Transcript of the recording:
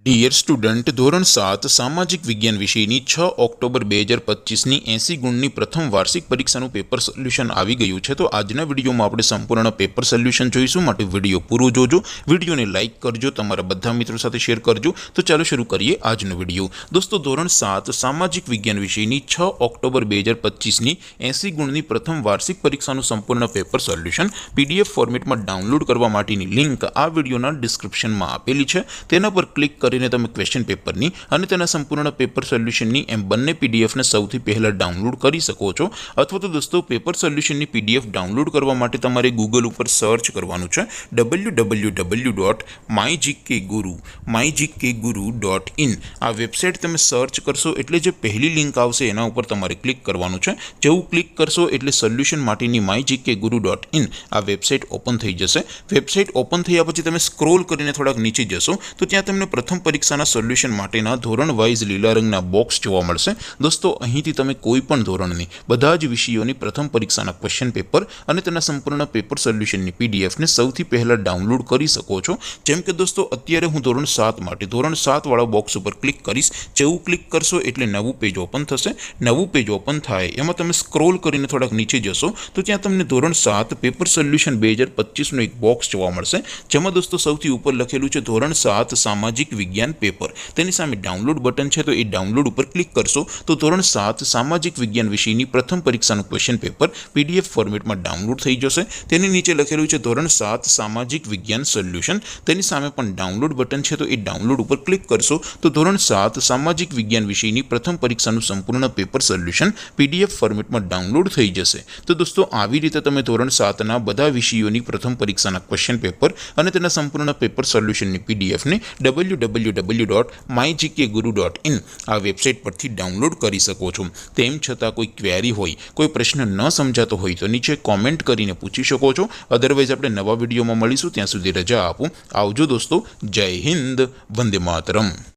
Dear student, ધોરણ 7 સામાજિક વિજ્ઞાન વિષયની 6 ઓક્ટોબર 2025ની 80 ગુણની પ્રથમ વાર્ષિક પરીક્ષાનું પેપર સોલ્યુશન આવી ગયું છે। તો આજના વિડીયોમાં આપણે સંપૂર્ણ પેપર સોલ્યુશન જોઈશું, માટે વિડીયો પૂરો જોજો, વિડીયોને લાઇક કરજો, તમારા બધા મિત્રો સાથે શેર કરજો। તો ચાલો શરૂ કરીએ આજનો વિડીયો। દોસ્તો, ધોરણ 7 સામાજિક વિજ્ઞાન વિષયની 6 ઓક્ટોબર 2025ની 80 ગુણની પ્રથમ વાર્ષિક પરીક્ષાનું સંપૂર્ણ પેપર સોલ્યુશન PDF ફોર્મેટમાં ડાઉનલોડ કરવા માટેની લિંક આ વિડીયોના ડિસ્ક્રિપ્શનમાં આપેલી છે। તેના પર ક્લિક કરીને તમે ક્વેશ્ચન પેપરની અને તેના સંપૂર્ણ પેપર સોલ્યુશનની એમ બંને પીડીએફને સૌથી પહેલાં ડાઉનલોડ કરી શકો છો। અથવા તો દોસ્તો, પેપર સોલ્યુશનની PDF ડાઉનલોડ કરવા માટે તમારે ગૂગલ ઉપર સર્ચ કરવાનું છે www.mygkguru.in। આ વેબસાઇટ તમે સર્ચ કરશો એટલે જે પહેલી લિંક આવશે એના ઉપર તમારે ક્લિક કરવાનું છે। જેવું ક્લિક કરશો એટલે સોલ્યુશન માટેની mygkguru.in આ વેબસાઇટ ઓપન થઈ જશે। વેબસાઇટ ઓપન થયા પછી તમે સ્ક્રોલ કરીને થોડાક નીચે જશો તો ત્યાં તમને પ્રથમ પરીક્ષાના સોલ્યુશન માટેના ધોરણ વાઇઝ લીલા રંગના બોક્સ જોવા મળશે। દોસ્તો, અહીંથી તમે કોઈ પણ ધોરણની બધા જ વિષયોની પ્રથમ પરીક્ષાના ક્વેશ્ચન પેપર અને તેના સંપૂર્ણ પેપર સોલ્યુશનની પીડીએફને સૌથી પહેલાં ડાઉનલોડ કરી શકો છો। જેમ કે દોસ્તો, અત્યારે હું ધોરણ 7 માટે ધોરણ 7 વાળા બોક્સ ઉપર ક્લિક કરીશ। જેવું ક્લિક કરશો એટલે નવું પેજ ઓપન થશે। નવું પેજ ઓપન થાય એમાં તમે સ્ક્રોલ કરીને થોડાક નીચે જશો તો ત્યાં તમને ધોરણ 7 પેપર સોલ્યુશન 2025નું એક બોક્સ જોવા મળશે, જેમાં દોસ્તો સૌથી ઉપર લખેલું છે ધોરણ 7 સામાજિક વિજ્ઞાન પેપર। તેની સામે ડાઉનલોડ બટન છે, તો એ ડાઉનલોડ ઉપર ક્લિક કરશો તો ધોરણ 7 સામાજિક વિજ્ઞાન વિષયની પ્રથમ પરીક્ષાનું ક્વેશ્ચન પેપર PDF ફોર્મેટમાં ડાઉનલોડ થઈ જશે। તેની નીચે લખેલું છે ધોરણ 7 સામાજિક વિજ્ઞાન સોલ્યુશન। તેની સામે પણ ડાઉનલોડ બટન છે, તો એ ડાઉનલોડ ઉપર ક્લિક કરશો તો ધોરણ 7 સામાજિક વિજ્ઞાન વિષયની પ્રથમ પરીક્ષાનું સંપૂર્ણ પેપર સોલ્યુશન PDF ફોર્મેટમાં ડાઉનલોડ થઈ જશે। તો દોસ્તો, આવી રીતે તમે ધોરણ 7ના બધા વિષયોની પ્રથમ પરીક્ષાના ક્વેશ્ચન પેપર અને તેના સંપૂર્ણ પેપર સોલ્યુશનની પીડીએફને www.mygkguru.in આ વેબસાઇટ પરથી ડાઉનલોડ કરી શકો છો। તેમ છતાં કોઈ ક્વેરી હોય, કોઈ પ્રશ્ન ન સમજાતો હોય તો નીચે કોમેન્ટ કરીને પૂછી શકો છો। અધરવાઇઝ આપણે નવા વિડીયોમાં મળીશું, ત્યાં સુધી રજા આપો। આવજો દોસ્તો, જય હિન્દ, વંદે માતરમ।